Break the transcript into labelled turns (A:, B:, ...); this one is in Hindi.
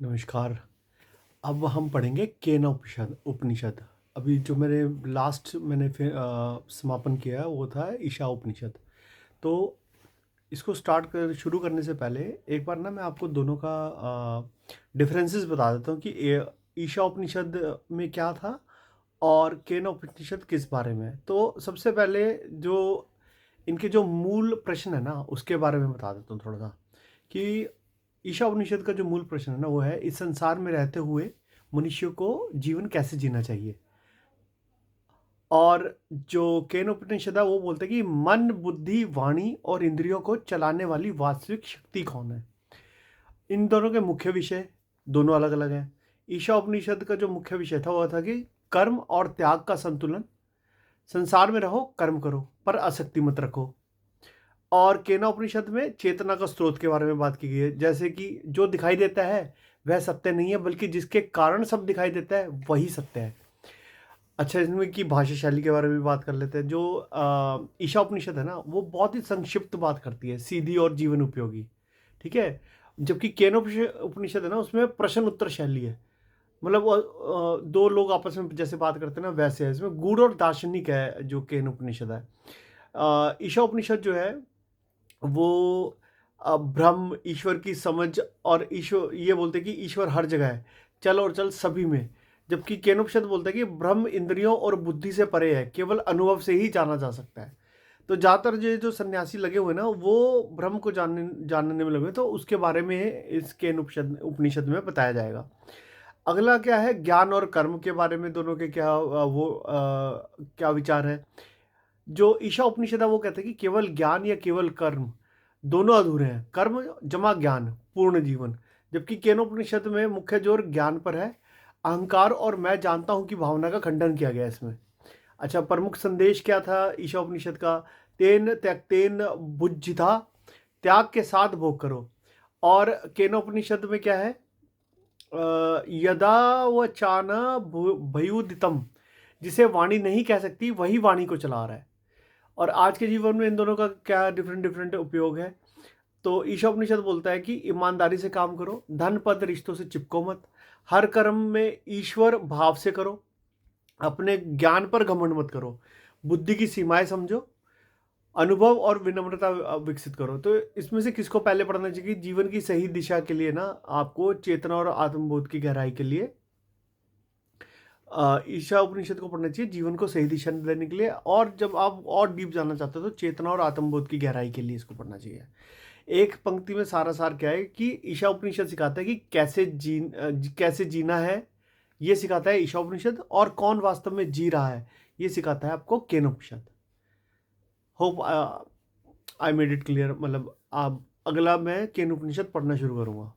A: नमस्कार। अब हम पढ़ेंगे केन उपनिषद उपनिषद। अभी जो मेरे लास्ट मैंने समापन किया वो था ईशा उपनिषद। तो इसको शुरू करने से पहले एक बार ना मैं आपको दोनों का डिफरेंसेस बता देता हूँ कि ईशा उपनिषद में क्या था और केन उपनिषद किस बारे में है। तो सबसे पहले जो इनके जो मूल प्रश्न है ना उसके बारे में बता देता हूँ थोड़ा सा कि ईशा उपनिषद का जो मूल प्रश्न है ना वो है इस संसार में रहते हुए मनुष्य को जीवन कैसे जीना चाहिए। और जो केन उपनिषद है वो बोलते हैं कि मन बुद्धि वाणी और इंद्रियों को चलाने वाली वास्तविक शक्ति कौन है। इन दोनों के मुख्य विषय दोनों अलग अलग हैं। ईशा उपनिषद का जो मुख्य विषय था वो था कि कर्म और त्याग का संतुलन, संसार में रहो कर्म करो पर आसक्ति मत रखो। और केना उपनिषद में चेतना का स्रोत के बारे में बात की गई है, जैसे कि जो दिखाई देता है वह सत्य नहीं है बल्कि जिसके कारण सब दिखाई देता है वही सत्य है। अच्छा, इसमें की भाषा शैली के बारे में भी बात कर लेते हैं। जो ईशा उपनिषद है ना वो बहुत ही संक्षिप्त बात करती है, सीधी और जीवन उपयोगी। ठीक है। जबकि केन उपनिषद है ना उसमें प्रश्न उत्तर शैली है। मतलब दो लोग आपस में जैसे बात करते हैं ना वैसे है। इसमें गूढ़ और दार्शनिक है जो केन उपनिषद है। ईशा उपनिषद जो है वो ब्रह्म ईश्वर की समझ और ईश्वर ये बोलते हैं कि ईश्वर हर जगह है, चल और चल सभी में। जबकि केनोपनिषद बोलता है कि ब्रह्म इंद्रियों और बुद्धि से परे है, केवल अनुभव से ही जाना जा सकता है। तो ज़्यादातर ये जो सन्यासी लगे हुए ना वो ब्रह्म को जानने में लगे, तो उसके बारे में इस केन उपनिषद उपनिषद में बताया जाएगा। अगला क्या है, ज्ञान और कर्म के बारे में दोनों के क्या विचार है। जो ईशा उपनिषद है वो कहते हैं कि केवल ज्ञान या केवल कर्म दोनों अधूरे हैं, कर्म जमा ज्ञान पूर्ण जीवन। जबकि केनोपनिषद में मुख्य जोर ज्ञान पर है। अहंकार और मैं जानता हूं की भावना का खंडन किया गया है इसमें। अच्छा, प्रमुख संदेश क्या था ईशा उपनिषद का। तेन त्यक्तेन बुज्झिता, त्याग के साथ भोग करो। और केनोपनिषद में क्या है, यदा वचान भयुदितम, जिसे वाणी नहीं कह सकती वही वाणी को चला रहा है। और आज के जीवन में इन दोनों का क्या डिफरेंट डिफरेंट उपयोग है। तो ईशोपनिषद बोलता है कि ईमानदारी से काम करो, धन पद रिश्तों से चिपको मत, हर कर्म में ईश्वर भाव से करो, अपने ज्ञान पर घमंड मत करो, बुद्धि की सीमाएं समझो, अनुभव और विनम्रता विकसित करो। तो इसमें से किसको पहले पढ़ना चाहिए? जीवन की सही दिशा के लिए ना आपको चेतना और आत्मबोध की गहराई के लिए ईशा उपनिषद को पढ़ना चाहिए, जीवन को सही दिशा देने के लिए। और जब आप और डीप जानना चाहते हो तो चेतना और आत्मबोध की गहराई के लिए इसको पढ़ना चाहिए। एक पंक्ति में सारा सार क्या है कि ईशा उपनिषद सिखाता है कि कैसे जीना है, ये सिखाता है ईशा उपनिषद। और कौन वास्तव में जी रहा है ये सिखाता है आपको Kena Upanishad. Hope I made it clear. मतलब आप अगला मैं केन उपनिषद पढ़ना शुरू करूंगा।